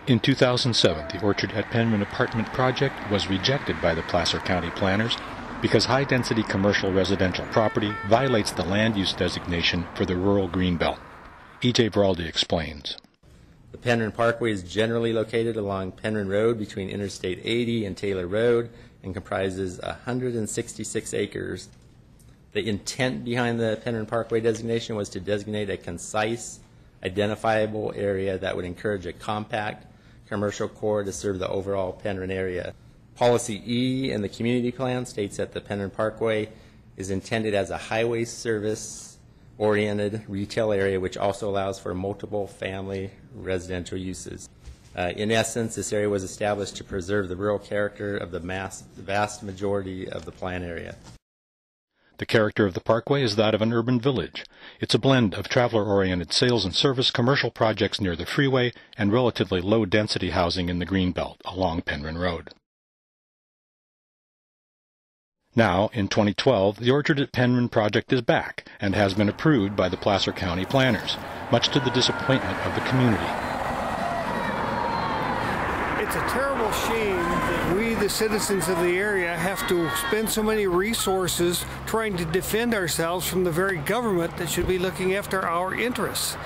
In 2007, the Orchard at Penryn apartment project was rejected by the Placer County planners because high-density commercial residential property violates the land use designation for the rural greenbelt. E.J. Veraldi explains. The Penryn Parkway is generally located along Penryn Road between Interstate 80 and Taylor Road and comprises 166 acres. The intent behind the Penryn Parkway designation was to designate a concise, identifiable area that would encourage a compact commercial core to serve the overall Penryn area. Policy E in the community plan states that the Penryn Parkway is intended as a highway service-oriented retail area which also allows for multiple family residential uses. In essence, this area was established to preserve the rural character of the vast majority of the plan area. The character of the parkway is that of an urban village. It's a blend of traveler-oriented sales and service commercial projects near the freeway and relatively low-density housing in the Greenbelt along Penryn Road. Now, in 2012, the Orchard at Penryn project is back and has been approved by the Placer County planners, much to the disappointment of the community. It's a terrible shame that we, the citizens of the area, have to spend so many resources trying to defend ourselves from the very government that should be looking after our interests.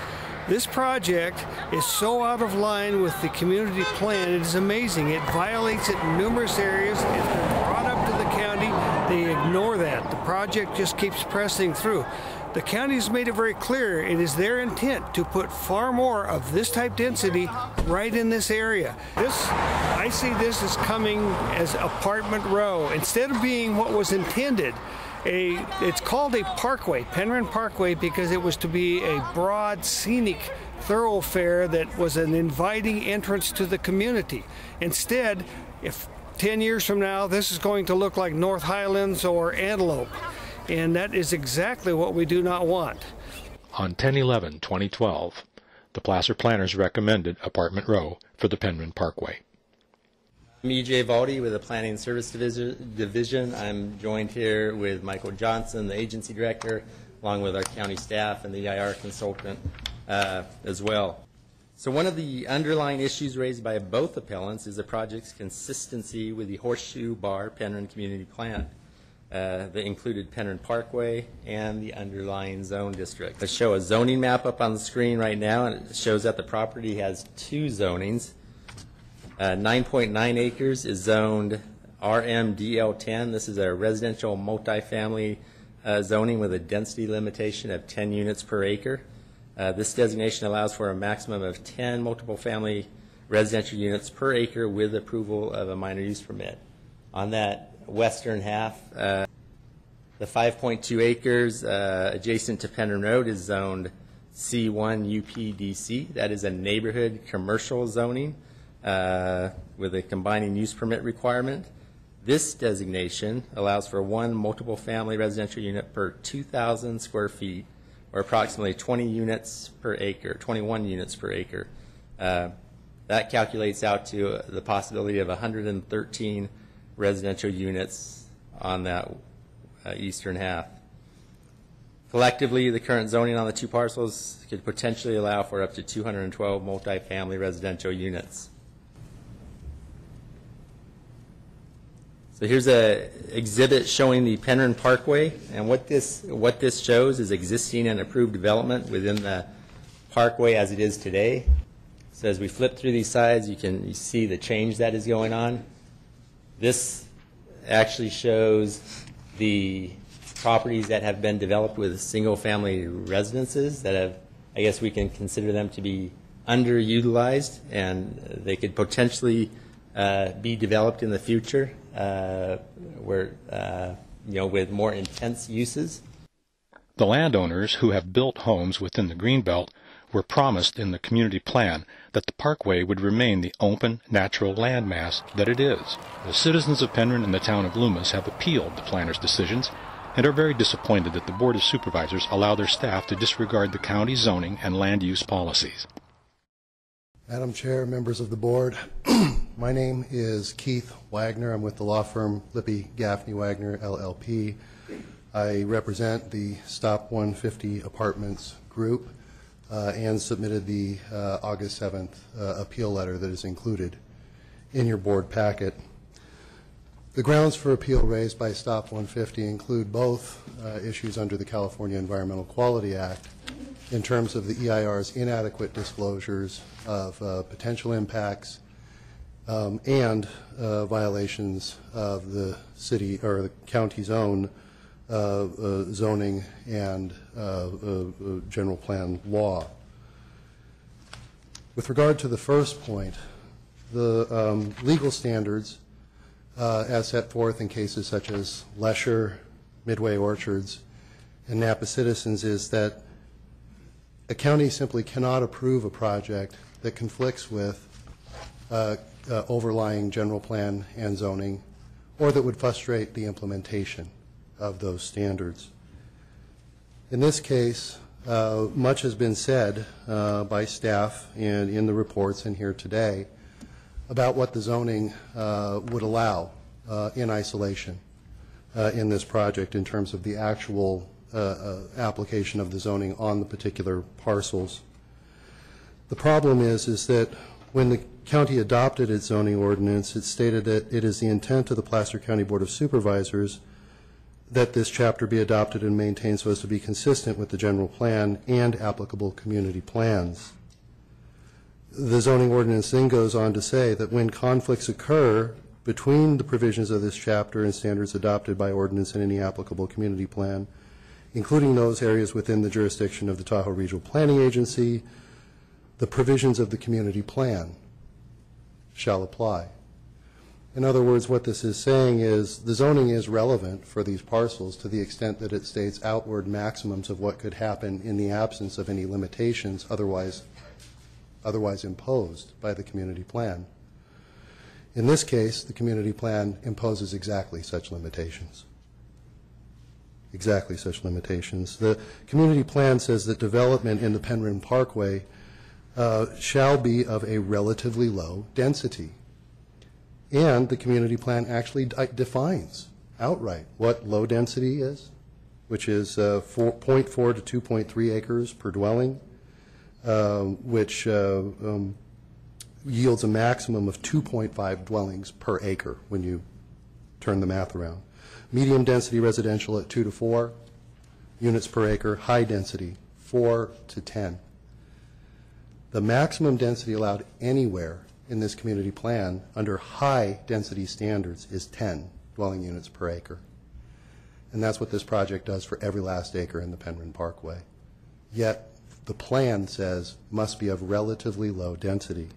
This project is so out of line with the community plan, it is amazing. It violates it in numerous areas. It's been brought up to the county. They ignore that. The project just keeps pressing through. The county has made it very clear it is their intent to put far more of this type density right in this area. I see this as coming as apartment row. Instead of being what was intended, it's called a parkway, Penryn Parkway, because it was to be a broad, scenic thoroughfare that was an inviting entrance to the community. Instead, if 10 years from now, this is going to look like North Highlands or Antelope. And that is exactly what we do not want. On 10/11/2012, the Placer planners recommended apartment row for the Penryn Parkway. I'm E.J. Valdi with the Planning Service Division. I'm joined here with Michael Johnson, the agency director, along with our county staff and the EIR consultant as well. So one of the underlying issues raised by both appellants is the project's consistency with the Horseshoe Bar Penryn Community Plan. That included Penryn Parkway and the underlying zone district. I show a zoning map up on the screen right now, and it shows that the property has two zonings. 9.9 acres is zoned RMDL10. This is a residential multifamily zoning with a density limitation of 10 units per acre. This designation allows for a maximum of 10 multiple family residential units per acre with approval of a minor use permit. On that western half, the 5.2 acres adjacent to Penryn Road is zoned C1 UPDC. That is a neighborhood commercial zoning with a combining use permit requirement. This designation allows for one multiple family residential unit per 2,000 square feet, or approximately 20 units per acre, 21 units per acre. That calculates out to the possibility of 113 residential units on that eastern half. Collectively, the current zoning on the two parcels could potentially allow for up to 212 multifamily residential units. So here's an exhibit showing the Penryn Parkway, and what this shows is existing and approved development within the parkway as it is today. So as we flip through these sides, you see the change that is going on. This actually shows the properties that have been developed with single-family residences that have, I guess we can consider them to be underutilized, and they could potentially be developed in the future with more intense uses. The landowners who have built homes within the Greenbelt were promised in the community plan that the parkway would remain the open, natural landmass that it is. The citizens of Penryn and the town of Loomis have appealed the planners' decisions and are very disappointed that the Board of Supervisors allow their staff to disregard the county zoning and land use policies. Madam Chair, members of the board, my name is Keith Wagner. I'm with the law firm Lippy Gaffney Wagner LLP. I represent the Stop 150 Apartments group. and submitted the August 7th appeal letter that is included in your board packet. The grounds for appeal raised by Stop 150 include both issues under the California Environmental Quality Act in terms of the EIR's inadequate disclosures of potential impacts and violations of the city or the county's own zoning and general plan law. With regard to the first point, the legal standards as set forth in cases such as Lesher, Midway Orchards, and Napa Citizens is that a county simply cannot approve a project that conflicts with overlying general plan and zoning, or that would frustrate the implementation of those standards. In this case, much has been said by staff and in the reports and here today about what the zoning would allow in isolation in this project in terms of the actual application of the zoning on the particular parcels. The problem is that when the county adopted its zoning ordinance, it stated that it is the intent of the Placer County Board of Supervisors that this chapter be adopted and maintained so as to be consistent with the general plan and applicable community plans. The zoning ordinance then goes on to say that when conflicts occur between the provisions of this chapter and standards adopted by ordinance and any applicable community plan, including those areas within the jurisdiction of the Tahoe Regional Planning Agency, the provisions of the community plan shall apply. In other words, what this is saying is the zoning is relevant for these parcels to the extent that it states outward maximums of what could happen in the absence of any limitations otherwise imposed by the community plan. In this case, the community plan imposes exactly such limitations. Exactly such limitations. The community plan says that development in the Penryn Parkway shall be of a relatively low density. And the community plan actually defines outright what low density is, which is 0.4 to 2.3 acres per dwelling, which yields a maximum of 2.5 dwellings per acre when you turn the math around. Medium density residential at 2 to 4 units per acre, high density 4 to 10. The maximum density allowed anywhere in this community plan under high density standards is 10 dwelling units per acre. And that's what this project does for every last acre in the Penryn Parkway. Yet the plan says must be of relatively low density.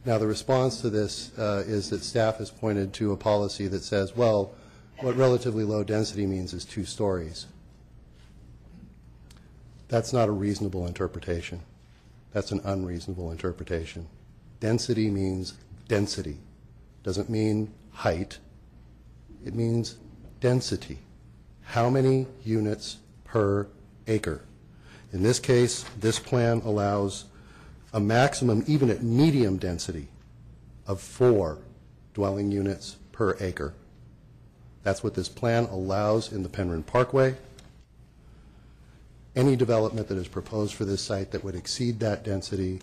Now the response to this is that staff has pointed to a policy that says, well, what relatively low density means is 2 stories. That's not a reasonable interpretation. That's an unreasonable interpretation. Density means density. Doesn't mean height. It means density. How many units per acre? In this case, this plan allows a maximum, even at medium density, of 4 dwelling units per acre. That's what this plan allows in the Penryn Parkway. Any development that is proposed for this site that would exceed that density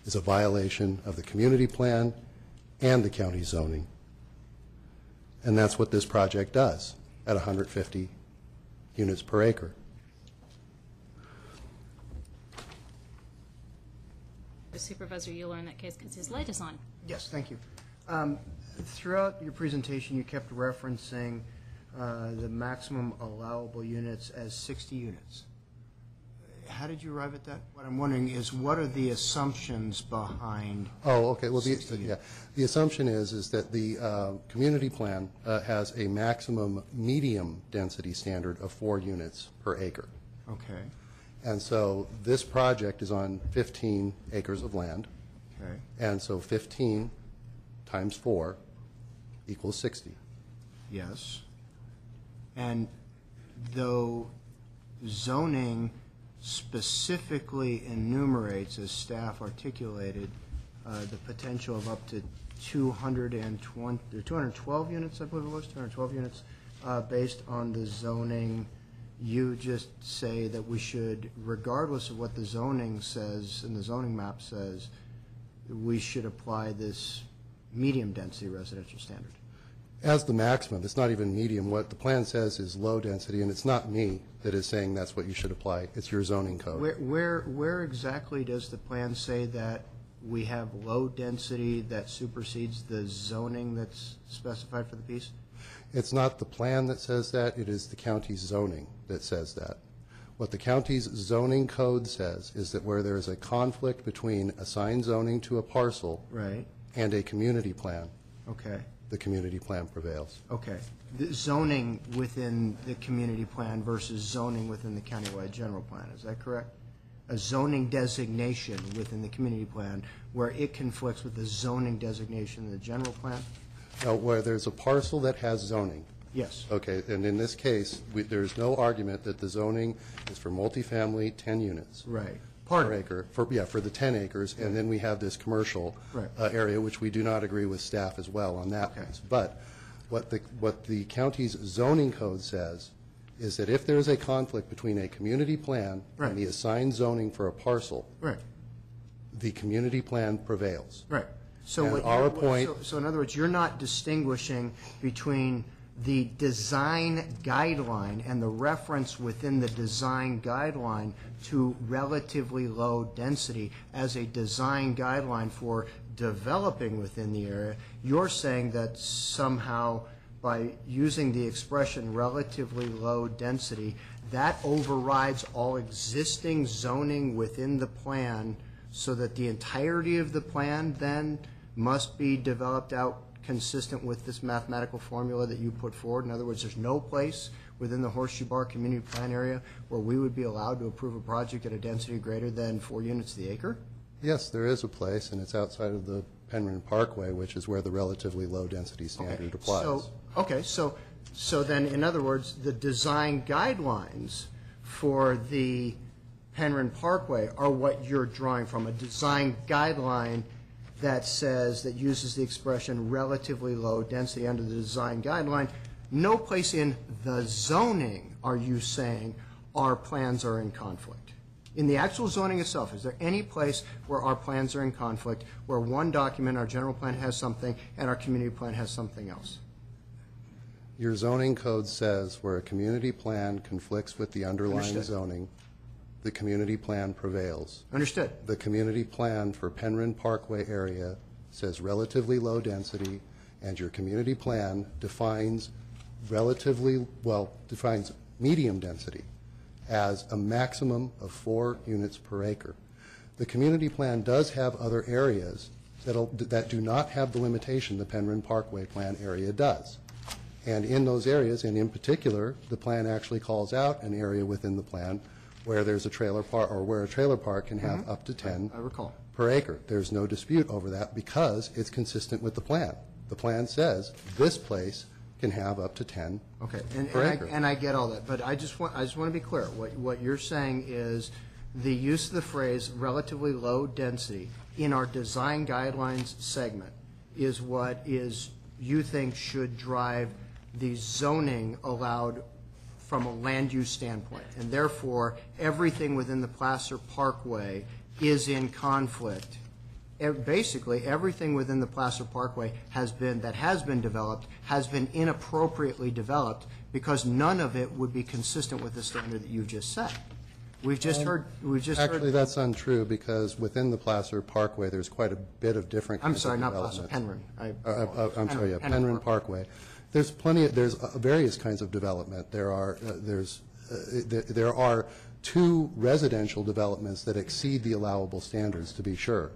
is a violation of the community plan and the county zoning. And that's what this project does at 150 units per acre. Supervisor Euler in that case because his light is on. Yes, thank you. Throughout your presentation, you kept referencing the maximum allowable units as 60 units. How did you arrive at that? What I'm wondering is, what are the assumptions behind? Oh, okay. Well, the assumption is that the community plan has a maximum medium density standard of 4 units per acre. Okay. And so this project is on 15 acres of land. Okay. And so 15 times 4 equals 60. Yes. And though zoning specifically enumerates, as staff articulated, the potential of up to 212 units, I believe it was, 212 units, based on the zoning you just say that we should, regardless of what the zoning says and the zoning map says, we should apply this medium density residential standard. As the maximum. It's not even medium. What the plan says is low density, and it's not me that is saying that's what you should apply. It's your zoning code. Where exactly does the plan say that we have low density that supersedes the zoning that's specified for the piece? It's not the plan that says that. It is the county's zoning that says that. What the county's zoning code says is that where there is a conflict between assigned zoning to a parcel Right. and a community plan, Okay. the community plan prevails. Okay. The zoning within the community plan versus zoning within the countywide general plan, is that correct? A zoning designation within the community plan where it conflicts with the zoning designation in the general plan? Now, where there's a parcel that has zoning, Yes. okay, and in this case, there's no argument that the zoning is for multifamily, 10 units. Right. Per acre, for the 10 acres, and then we have this commercial Right. area, which we do not agree with staff as well on that Okay. piece. But what the county's zoning code says is that if there is a conflict between a community plan Right. and the assigned zoning for a parcel, Right. the community plan prevails. Right. So And what our you're- point- So in other words, you're not distinguishing between the design guideline and the reference within the design guideline to relatively low density as a design guideline for developing within the area. You're saying that somehow by using the expression relatively low density, that overrides all existing zoning within the plan so that the entirety of the plan then must be developed out consistent with this mathematical formula that you put forward. In other words, there's no place within the Horseshoe Bar community plan area where we would be allowed to approve a project at a density greater than 4 units to the acre? Yes, there is a place, and it's outside of the Penryn Parkway, which is where the relatively low density standard applies. So then, in other words, the design guidelines for the Penryn Parkway are what you're drawing from, a design guideline that says, that uses the expression relatively low density under the design guideline. No place in the zoning are you saying our plans are in conflict. In the actual zoning itself, is there any place where our plans are in conflict, where one document, our general plan, has something and our community plan has something else? Your zoning code says where a community plan conflicts with the underlying Understood. zoning, the community plan prevails. Understood. The community plan for Penryn Parkway area says relatively low density, and your community plan defines defines medium density as a maximum of 4 units per acre. The community plan does have other areas that do not have the limitation the Penryn Parkway plan area does. And in those areas, and in particular, the plan actually calls out an area within the plan where there's a trailer park, or where a trailer park can have up to 10 I recall. per acre. There's no dispute over that because it's consistent with the plan. The plan says this place can have up to 10 Okay, per acre. and I get all that, but I just want to be clear. What you're saying is the use of the phrase relatively low density in our design guidelines segment is what you think should drive the zoning allowed from a land use standpoint, and therefore everything within the Placer Parkway is in conflict. Basically, everything within the Placer Parkway that has been developed has been inappropriately developed because none of it would be consistent with the standard that you've just set. Actually, that's untrue because within the Placer Parkway, there's quite a bit of different kinds of development. Penryn Parkway. There's various kinds of development. There are 2 residential developments that exceed the allowable standards, to be sure.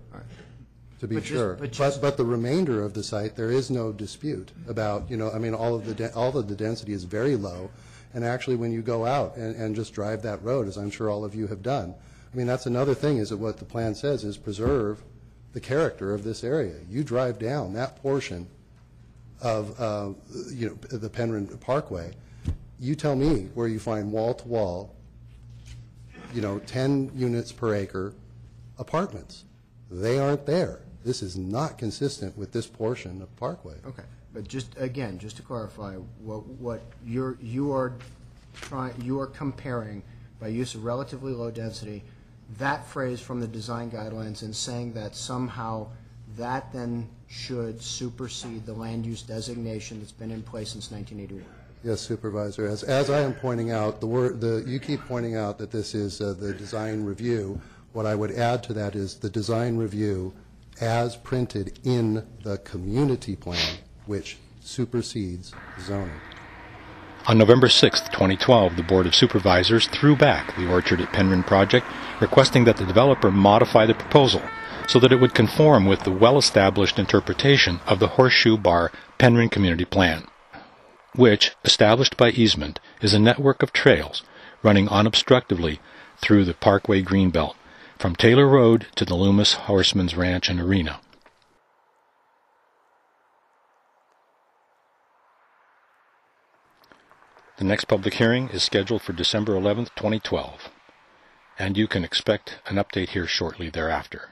But the remainder of the site, there is no dispute about, all of the density is very low. And actually, when you go out and just drive that road, as I'm sure all of you have done, that's another thing, is that what the plan says is preserve the character of this area. You drive down that portion of the Penryn Parkway, you tell me where you find wall-to-wall, 10 units per acre apartments. They aren't there. This is not consistent with this portion of Parkway. Okay, but just to clarify, what you are you are comparing, by use of relatively low density, that phrase from the design guidelines and saying that somehow that then should supersede the land use designation that's been in place since 1981. Yes, Supervisor. As I am pointing out, you keep pointing out that this is the design review. What I would add to that is the design review as printed in the community plan, which supersedes zoning. On November 6, 2012, the Board of Supervisors threw back the Orchard at Penryn project, requesting that the developer modify the proposal so that it would conform with the well-established interpretation of the Horseshoe Bar Penryn Community Plan, which, established by easement, is a network of trails running unobstructedly through the Parkway Greenbelt, from Taylor Road to the Loomis Horseman's Ranch and Arena. The next public hearing is scheduled for December 11, 2012, and you can expect an update here shortly thereafter.